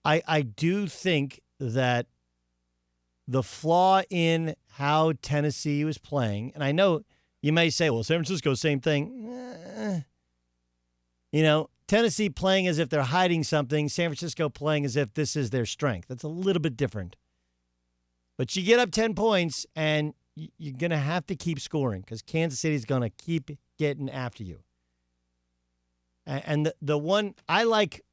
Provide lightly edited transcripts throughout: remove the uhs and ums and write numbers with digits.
I do think that the flaw in how Tennessee was playing, and I know you may say, well, San Francisco, same thing. Tennessee playing as if they're hiding something, San Francisco playing as if this is their strength. That's a little bit different. But you get up 10 points, and you're going to have to keep scoring because Kansas City is going to keep getting after you. And the one, I like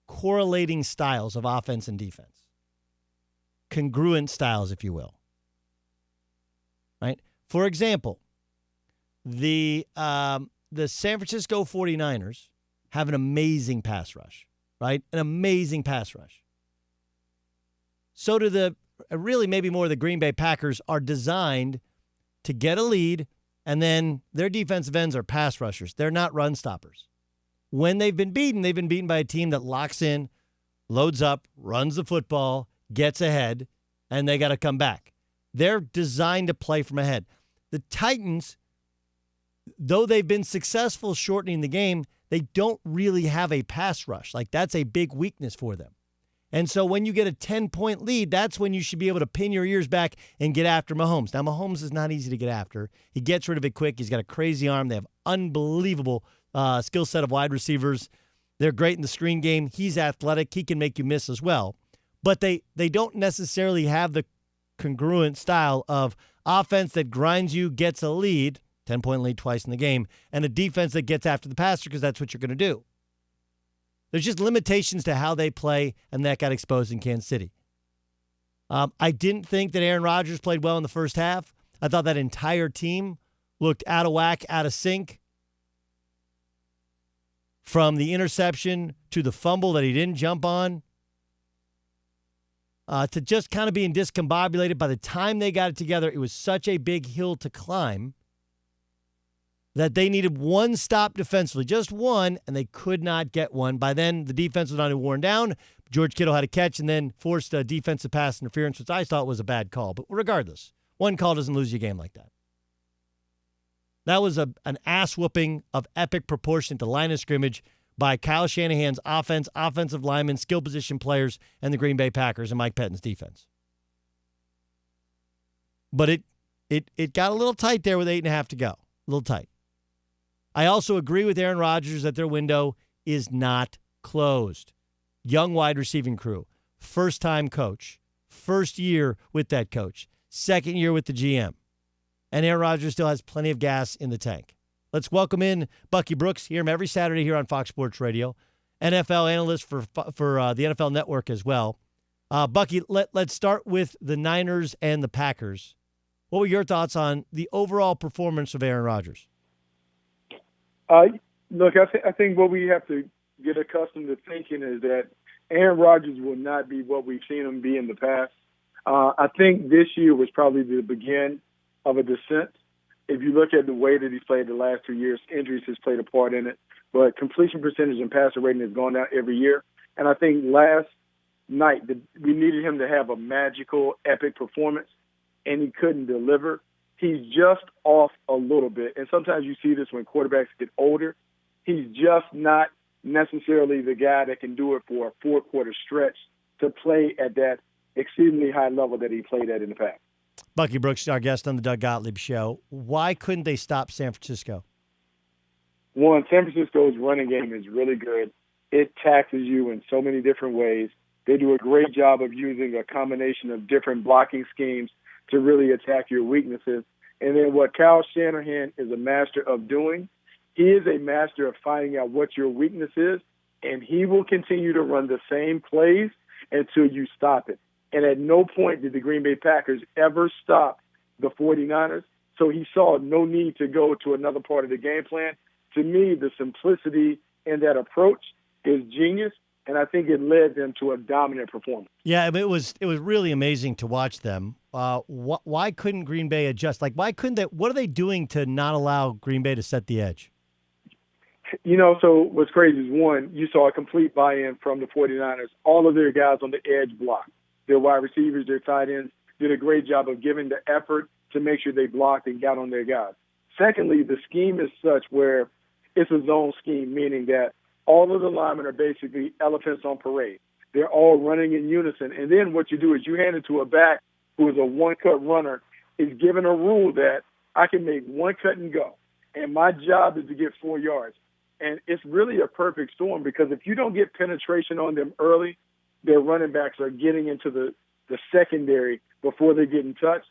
correlating styles of offense and defense. Congruent styles, if you will. Right? For example, the San Francisco 49ers have an amazing pass rush, right? An amazing pass rush. So do really maybe more of the Green Bay Packers are designed to get a lead, and then their defensive ends are pass rushers. They're not run stoppers. When they've been beaten by a team that locks in, loads up, runs the football, gets ahead, and they got to come back. They're designed to play from ahead. The Titans, though they've been successful shortening the game, they don't really have a pass rush. Like, that's a big weakness for them. And so when you get a 10-point lead, that's when you should be able to pin your ears back and get after Mahomes. Now, Mahomes is not easy to get after. He gets rid of it quick. He's got a crazy arm. They have unbelievable skill set of wide receivers. They're great in the screen game. He's athletic. He can make you miss as well. But they don't necessarily have the congruent style of offense that grinds you, gets a lead, 10-point lead twice in the game, and a defense that gets after the passer because that's what you're going to do. There's just limitations to how they play, and that got exposed in Kansas City. I didn't think that Aaron Rodgers played well in the first half. I thought that entire team looked out of whack, out of sync. From the interception to the fumble that he didn't jump on, to just kind of being discombobulated. By the time they got it together, it was such a big hill to climb that they needed one stop defensively, just one, and they could not get one. By then, the defense was not even worn down. George Kittle had a catch and then forced a defensive pass interference, which I thought was a bad call. But regardless, one call doesn't lose you a game like that. That was an ass-whooping of epic proportion to line of scrimmage by Kyle Shanahan's offense, offensive linemen, skill position players, and the Green Bay Packers and Mike Pettine's defense. But it got a little tight there with 8.5 to go. A little tight. I also agree with Aaron Rodgers that their window is not closed. Young wide receiving crew, first-time coach, first year with that coach, second year with the GM. And Aaron Rodgers still has plenty of gas in the tank. Let's welcome in Bucky Brooks. Hear him every Saturday here on Fox Sports Radio. NFL analyst for the NFL Network as well. Bucky, let's start with the Niners and the Packers. What were your thoughts on the overall performance of Aaron Rodgers? Look, I think what we have to get accustomed to thinking is that Aaron Rodgers will not be what we've seen him be in the past. I think this year was probably the beginning of a descent. If you look at the way that he's played the last 2 years, injuries has played a part in it. But completion percentage and passer rating has gone down every year. And I think last night we needed him to have a magical, epic performance, and he couldn't deliver. He's just off a little bit. And sometimes you see this when quarterbacks get older. He's just not necessarily the guy that can do it for a 4-quarter stretch to play at that exceedingly high level that he played at in the past. Bucky Brooks, our guest on the Gottlieb Show. Why couldn't they stop San Francisco? One, San Francisco's running game is really good. It taxes you in so many different ways. They do a great job of using a combination of different blocking schemes to really attack your weaknesses. And then what Kyle Shanahan is a master of doing, he is a master of finding out what your weakness is, and he will continue to run the same plays until you stop it. And at no point did the Green Bay Packers ever stop the 49ers, so he saw no need to go to another part of the game plan. To me, the simplicity in that approach is genius, and I think it led them to a dominant performance. Yeah, it was really amazing to watch them. Why couldn't Green Bay adjust? Like, why couldn't they? What are they doing to not allow Green Bay to set the edge? So what's crazy is, one, you saw a complete buy-in from the 49ers. All of their guys on the edge blocked. Their wide receivers, their tight ends did a great job of giving the effort to make sure they blocked and got on their guys. Secondly, the scheme is such where it's a zone scheme, meaning that all of the linemen are basically elephants on parade. They're all running in unison. And then what you do is you hand it to a back who is a one-cut runner, is given a rule that I can make one cut and go. And my job is to get 4 yards. And it's really a perfect storm because if you don't get penetration on them early, their running backs are getting into the secondary before they get in touch.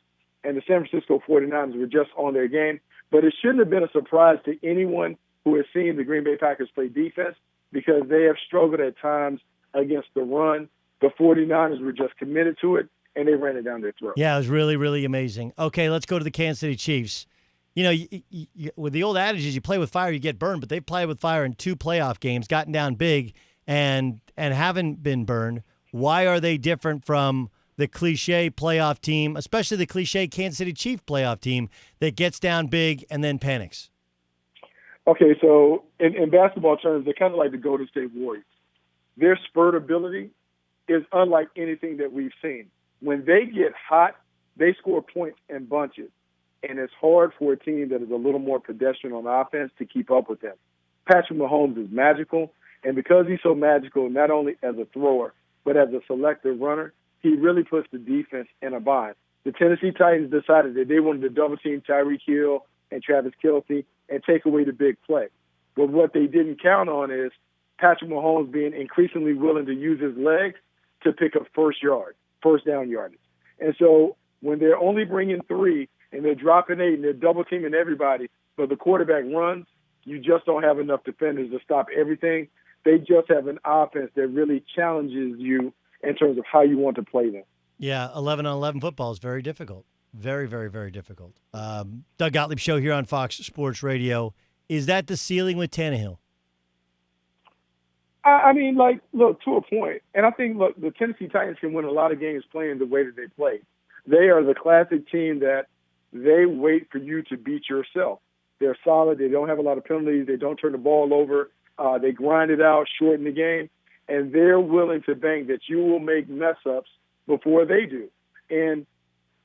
And the San Francisco 49ers were just on their game. But it shouldn't have been a surprise to anyone who has seen the Green Bay Packers play defense because they have struggled at times against the run. The 49ers were just committed to it, and they ran it down their throat. Yeah, it was really, really amazing. Okay, let's go to the Kansas City Chiefs. You know, with the old adage is you play with fire, you get burned, but they played with fire in 2 playoff games, gotten down big, and haven't been burned. Why are they different from the cliche playoff team, especially the cliche Kansas City Chiefs playoff team that gets down big and then panics? Okay, so in basketball terms, they're kind of like the Golden State Warriors. Their spurt ability is unlike anything that we've seen. When they get hot, they score points in bunches. And it's hard for a team that is a little more pedestrian on offense to keep up with them. Patrick Mahomes is magical, and because he's so magical, not only as a thrower, but as a selective runner, he really puts the defense in a bind. The Tennessee Titans decided that they wanted to double-team Tyreek Hill and Travis Kelce and take away the big play. But what they didn't count on is Patrick Mahomes being increasingly willing to use his legs to pick up first down yardage. And so when they're only bringing 3 and they're dropping 8 and they're double-teaming everybody, but the quarterback runs, you just don't have enough defenders to stop everything. They just have an offense that really challenges you in terms of how you want to play them. Yeah, 11-on-11 football is very difficult. Very, very, very difficult. Doug Gottlieb Show here on Fox Sports Radio. Is that the ceiling with Tannehill? I mean, look, to a point. And I think, look, the Tennessee Titans can win a lot of games playing the way that they play. They are the classic team that they wait for you to beat yourself. They're solid. They don't have a lot of penalties. They don't turn the ball over. They grind it out, shorten the game. And they're willing to bank that you will make mess-ups before they do. And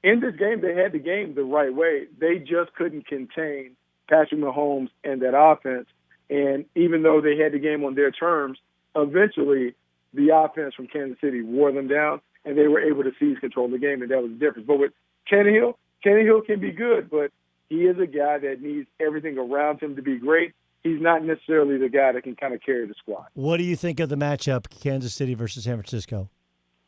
in this game, they had the game the right way. They just couldn't contain Patrick Mahomes and that offense. And even though they had the game on their terms, eventually the offense from Kansas City wore them down, and they were able to seize control of the game, and that was the difference. But with Tannehill can be good, but he is a guy that needs everything around him to be great. He's not necessarily the guy that can kind of carry the squad. What do you think of the matchup, Kansas City versus San Francisco?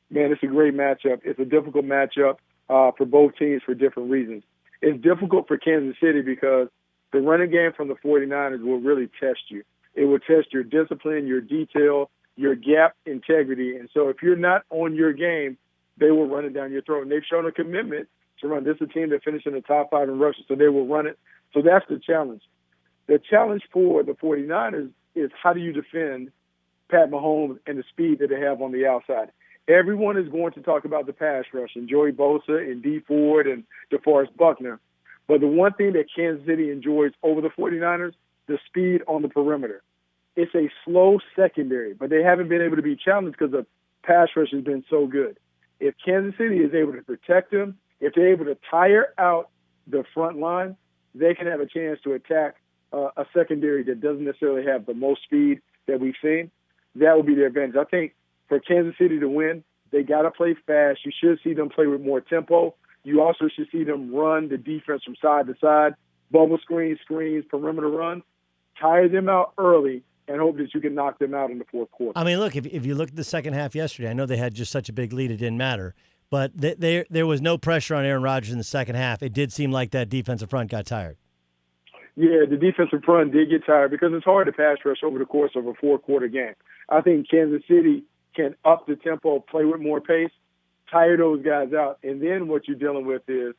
Man, it's a great matchup. It's a difficult matchup for both teams for different reasons. It's difficult for Kansas City because the running game from the 49ers will really test you. It will test your discipline, your detail, your gap integrity. And so if you're not on your game, they will run it down your throat. And they've shown a commitment to run. This is a team that finished in the top 5 in rushes, so they will run it. So that's the challenge. The challenge for the 49ers is how do you defend Pat Mahomes and the speed that they have on the outside. Everyone is going to talk about the pass rush and Joey Bosa and Dee Ford and DeForest Buckner. But the one thing that Kansas City enjoys over the 49ers, the speed on the perimeter. It's a slow secondary, but they haven't been able to be challenged because the pass rush has been so good. If Kansas City is able to protect them, if they're able to tire out the front line, they can have a chance to attack a secondary that doesn't necessarily have the most speed that we've seen. That would be their advantage. I think for Kansas City to win, they got to play fast. You should see them play with more tempo. You also should see them run the defense from side to side, bubble screens, perimeter runs, tire them out early, and hope that you can knock them out in the fourth quarter. I mean, look, if you look at the second half yesterday, I know they had just such a big lead it didn't matter, but there was no pressure on Aaron Rodgers in the second half. It did seem like that defensive front got tired. Yeah, the defensive front did get tired because it's hard to pass rush over the course of a 4-quarter game. I think Kansas City can up the tempo, play with more pace, tire those guys out, and then what you're dealing with is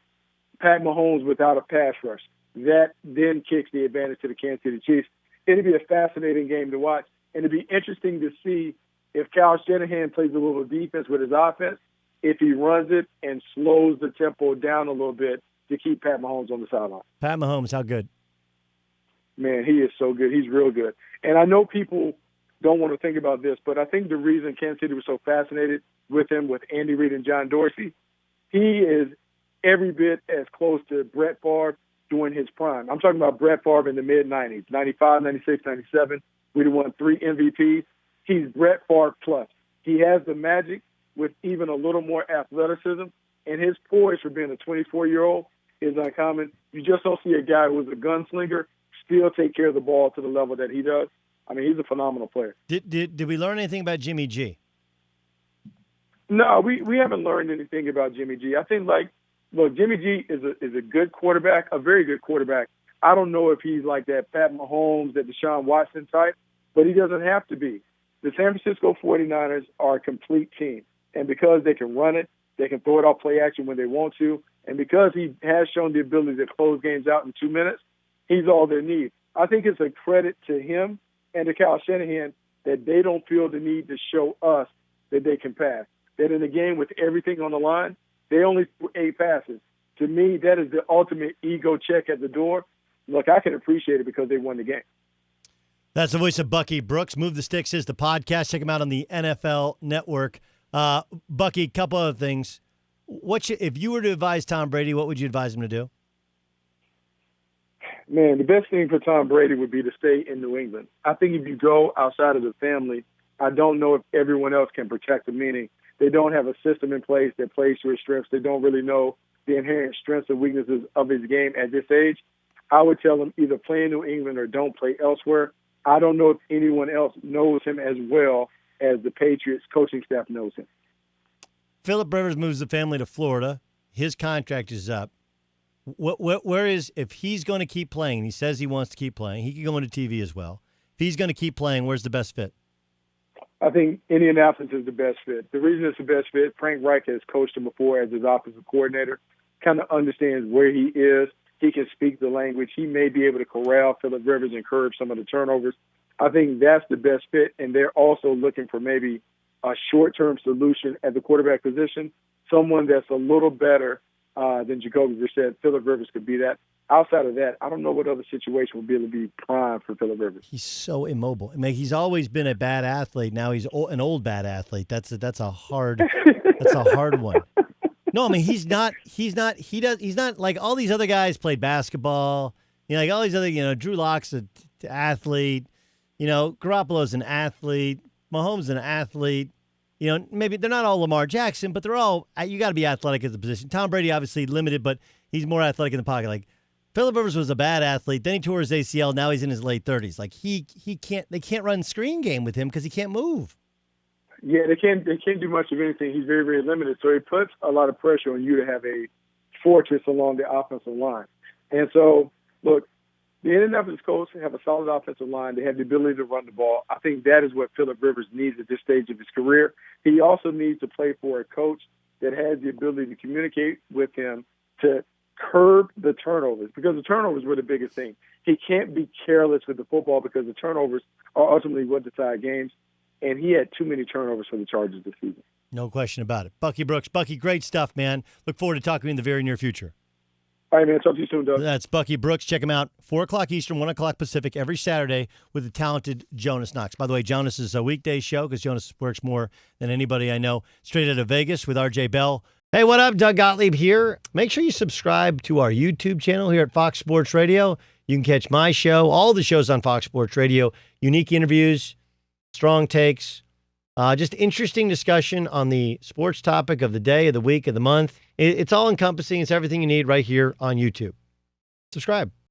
Pat Mahomes without a pass rush. That then kicks the advantage to the Kansas City Chiefs. It'll be a fascinating game to watch, and it'll be interesting to see if Kyle Shanahan plays a little defense with his offense, if he runs it and slows the tempo down a little bit to keep Pat Mahomes on the sideline. Pat Mahomes, how good? Man, he is so good. He's real good. And I know people don't want to think about this, but I think the reason Kansas City was so fascinated with him, with Andy Reid and John Dorsey, he is every bit as close to Brett Favre during his prime. I'm talking about Brett Favre in the mid-'90s, 95, 96, 97. We'd have won 3 MVPs. He's Brett Favre plus. He has the magic with even a little more athleticism, and his poise for being a 24-year-old is uncommon. You just don't see a guy who's a gunslinger still take care of the ball to the level that he does. I mean, he's a phenomenal player. Did we learn anything about Jimmy G? No, we haven't learned anything about Jimmy G. I think, look, Jimmy G is a good quarterback, a very good quarterback. I don't know if he's like that Pat Mahomes, that Deshaun Watson type, but he doesn't have to be. The San Francisco 49ers are a complete team, and because they can run it, they can throw it off play action when they want to, and because he has shown the ability to close games out in 2 minutes, he's all they need. I think it's a credit to him and to Kyle Shanahan that they don't feel the need to show us that they can pass. That in a game with everything on the line, they only threw 8 passes. To me, that is the ultimate ego check at the door. Look, I can appreciate it because they won the game. That's the voice of Bucky Brooks. Move the Sticks is the podcast. Check him out on the NFL Network. Bucky, couple other things. If you were to advise Tom Brady, what would you advise him to do? Man, the best thing for Tom Brady would be to stay in New England. I think if you go outside of the family, I don't know if everyone else can protect him, meaning they don't have a system in place that plays to his strengths. They don't really know the inherent strengths and weaknesses of his game at this age. I would tell him either play in New England or don't play elsewhere. I don't know if anyone else knows him as well as the Patriots coaching staff knows him. Philip Rivers moves the family to Florida. His contract is up. Where is, if he's going to keep playing, and he says he wants to keep playing, he can go into TV as well. If he's going to keep playing, where's the best fit? I think Indianapolis is the best fit. The reason it's the best fit, Frank Reich has coached him before as his offensive coordinator, kind of understands where he is. He can speak the language. He may be able to corral Philip Rivers and curb some of the turnovers. I think that's the best fit, and they're also looking for maybe a short-term solution at the quarterback position, someone that's a little better than Jacoby Brissett. Philip Rivers could be that. Outside of that, I don't know what other situation would be able to be prime for Philip Rivers. He's so immobile. I mean, he's always been a bad athlete. Now he's an old bad athlete. That's a hard one. No, I mean he's not like all these other guys played basketball. You know, like all these other, Drew Lock's an athlete. Garoppolo's an athlete. Mahomes an athlete. Maybe they're not all Lamar Jackson, but they're all, you got to be athletic at the position. Tom Brady obviously limited, but he's more athletic in the pocket. Like Philip Rivers was a bad athlete. Then he tore his ACL. Now he's in his late 30s. Like they can't run screen game with him because he can't move. Yeah, they can't do much of anything. He's very, very limited. So he puts a lot of pressure on you to have a fortress along the offensive line. And so, look, the Indianapolis Colts have a solid offensive line. They have the ability to run the ball. I think that is what Philip Rivers needs at this stage of his career. He also needs to play for a coach that has the ability to communicate with him to curb the turnovers, because the turnovers were the biggest thing. He can't be careless with the football because the turnovers are ultimately what decide games, and he had too many turnovers for the Chargers this season. No question about it. Bucky Brooks. Bucky, great stuff, man. Look forward to talking to you in the very near future. All right, man. Talk to you soon, Doug. That's Bucky Brooks. Check him out, 4 o'clock Eastern, 1 o'clock Pacific, every Saturday with the talented Jonas Knox. By the way, Jonas is a weekday show because Jonas works more than anybody I know. Straight out of Vegas with RJ Bell. Hey, what up? Doug Gottlieb here. Make sure you subscribe to our YouTube channel here at Fox Sports Radio. You can catch my show, all the shows on Fox Sports Radio, unique interviews, strong takes, just interesting discussion on the sports topic of the day, of the week, of the month. It's all encompassing. It's everything you need right here on YouTube. Subscribe.